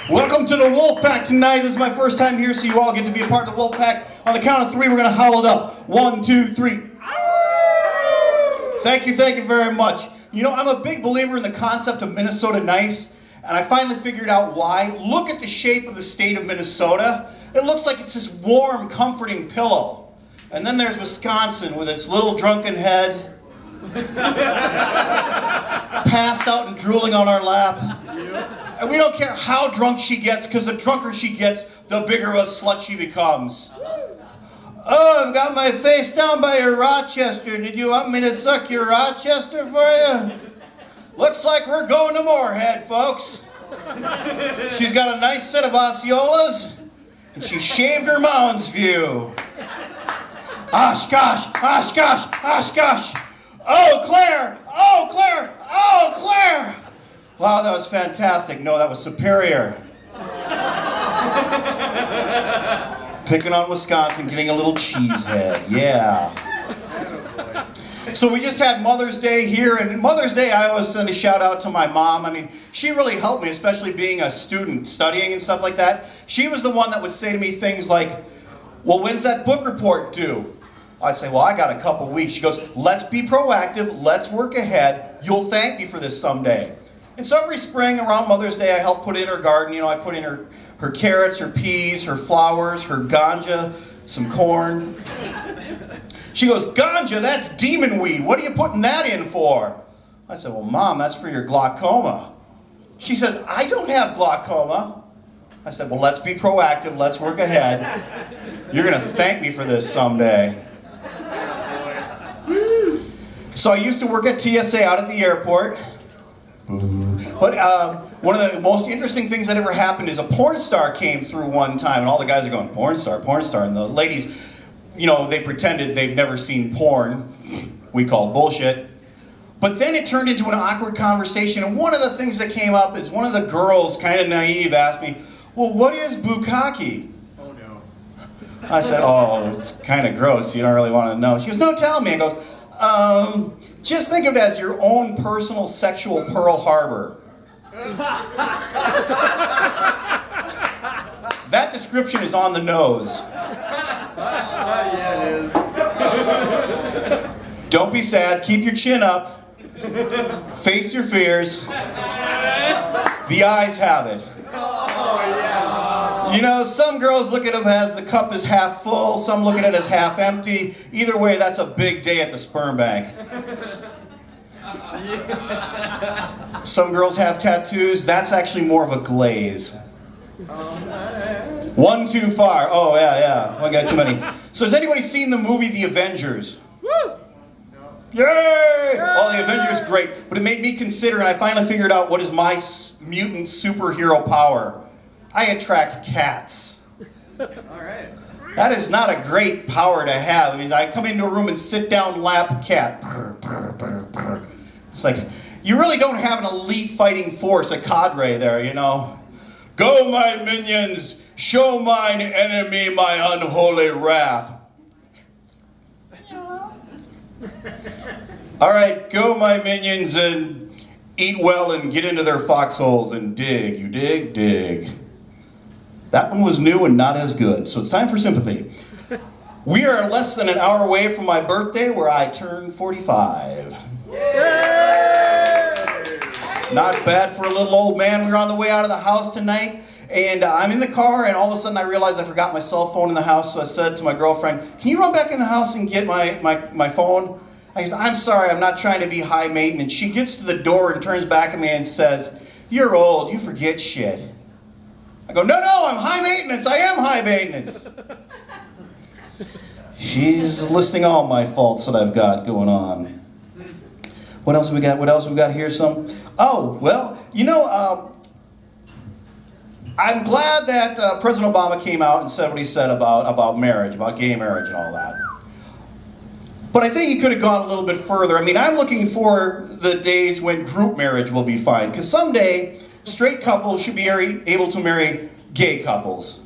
Welcome to the Wolf Pack tonight. This is my first time here, so you all get to be a part of the Wolf Pack. On the count of 3, we're going to howl it up. 1, 2, 3. Thank you very much. You know, I'm a big believer in the concept of Minnesota nice, and I finally figured out why. Look at the shape of the state of Minnesota. It looks like it's this warm, comforting pillow. And then there's Wisconsin with its little drunken head, passed out and drooling on our lap. And we don't care how drunk she gets, because the drunker she gets, the bigger of a slut she becomes. Oh, I've got my face down by your Rochester. Did you want me to suck your Rochester for you? Looks like we're going to Moorhead, folks. She's got a nice set of Osceolas, and she shaved her Mounds View. Osh gosh, osh gosh, osh gosh. Oh, Claire! Oh, Claire! Oh, Claire! Wow, that was fantastic. No, that was superior. Picking on Wisconsin, getting a little cheesehead. Yeah. So we just had Mother's Day here, and Mother's Day I always send a shout out to my mom. I mean, she really helped me, especially being a student, studying and stuff like that. She was the one that would say to me things like, well, when's that book report due? I'd say, well, I got a couple weeks. She goes, let's be proactive, let's work ahead. You'll thank me for this someday. And so every spring around Mother's Day, I help put in her garden. You know, I put in her carrots, her peas, her flowers, her ganja, some corn. She goes, ganja, that's demon weed. What are you putting that in for? I said, well, Mom, that's for your glaucoma. She says, I don't have glaucoma. I said, well, let's be proactive. Let's work ahead. You're going to thank me for this someday. So I used to work at TSA out at the airport. But one of the most interesting things that ever happened is a porn star came through one time, and all the guys are going, porn star, and the ladies, you know, they pretended they've never seen porn. We called bullshit. But then it turned into an awkward conversation, and one of the things that came up is one of the girls, kind of naive, asked me, well, what is bukkake? Oh, no. I said, oh, it's kind of gross, you don't really want to know. She goes, no, tell me. I goes, just think of it as your own personal sexual Pearl Harbor. That description is on the nose. Yeah, it is. Don't be sad. Keep your chin up. Face your fears. The eyes have it. Oh, yes. You know, some girls look at it as the cup is half full, some look at it as half empty. Either way, that's a big day at the sperm bank. Some girls have tattoos. That's actually more of a glaze. One too far. Oh, yeah. One got too many. So has anybody seen the movie The Avengers? Woo! Yay! Well, The Avengers is great, but it made me consider, and I finally figured out what is my mutant superhero power. I attract cats. All right. That is not a great power to have. I mean, I come into a room and sit down, lap cat. Purr, purr, purr, purr. It's like, you really don't have an elite fighting force, a cadre there, you know. Go, my minions, show mine enemy my unholy wrath. All right, go, my minions, and eat well and get into their foxholes and dig. You dig? Dig. That one was new and not as good, so it's time for sympathy. We are less than an hour away from my birthday, where I turn 45. Not bad for a little old man. We were on the way out of the house tonight, and I'm in the car, and all of a sudden I realized I forgot my cell phone in the house, so I said to my girlfriend, can you run back in the house and get my phone? I said, I'm sorry, I'm not trying to be high maintenance. She gets to the door and turns back at me and says, you're old, you forget shit. I go, no, I'm high maintenance. I am high maintenance. She's listing all my faults that I've got going on. What else have we got? What else have we got here? Oh, well, you know, I'm glad that President Obama came out and said what he said about marriage, about gay marriage and all that. But I think he could have gone a little bit further. I mean, I'm looking for the days when group marriage will be fine, because someday straight couples should be able to marry gay couples.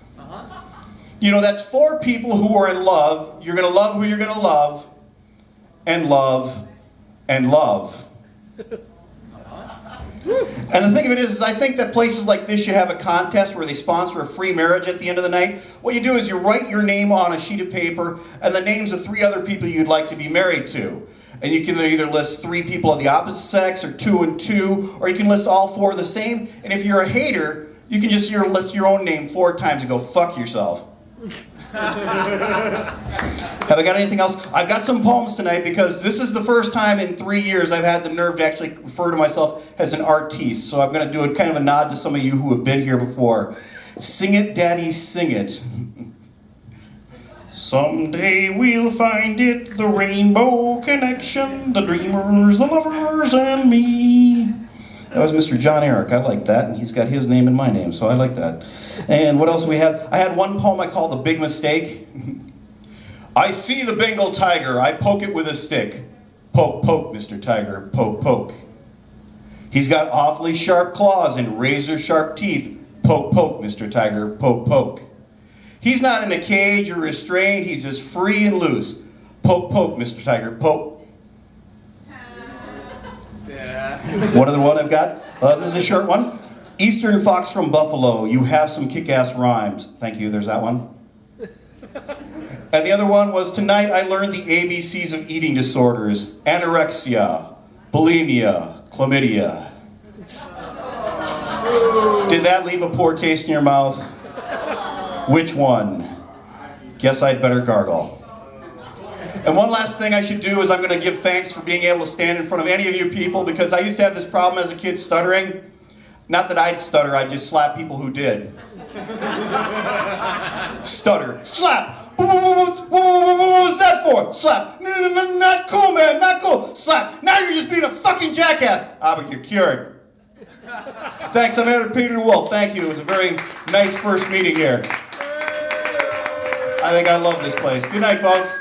You know, that's 4 people who are in love. You're going to love who you're going to love, and love, and love. And the thing of it is I think that places like this should have a contest where they sponsor a free marriage at the end of the night. What you do is you write your name on a sheet of paper and the names of 3 other people you'd like to be married to. And you can either list 3 people of the opposite sex, or 2 and 2, or you can list all 4 of the same. And if you're a hater, you can just list your own name 4 times and go, fuck yourself. Have I got anything else? I've got some poems tonight because this is the first time in 3 years I've had the nerve to actually refer to myself as an artiste. So I'm going to do a kind of a nod to some of you who have been here before. Sing it, Daddy, sing it. Someday we'll find it, the rainbow connection, the dreamers, the lovers, and me. That was Mr. John Eric. I like that, and he's got his name and my name, so I like that. And what else do we have? I had one poem I call The Big Mistake. I see the Bengal tiger, I poke it with a stick. Poke, poke, Mr. Tiger, poke, poke. He's got awfully sharp claws and razor-sharp teeth. Poke, poke, Mr. Tiger, poke, poke. He's not in a cage or restrained, he's just free and loose. Poke, poke, Mr. Tiger, poke. One other one I've got. This is a short one. Eastern fox from Buffalo, you have some kick-ass rhymes. Thank you, there's that one. And the other one was, tonight I learned the ABCs of eating disorders. Anorexia, bulimia, chlamydia. Did that leave a poor taste in your mouth? Which one? Guess I'd better gargle. And one last thing I should do is I'm going to give thanks for being able to stand in front of any of you people, because I used to have this problem as a kid stuttering. Not that I'd stutter, I'd just slap people who did. Stutter. Slap! What was that for? Slap. Not cool, man, not cool. Slap. Now you're just being a fucking jackass. Ah, but you're cured. Thanks, I'm Editor Peter DelWolff. Thank you. It was a very nice first meeting here. I think I love this place. Good night, folks.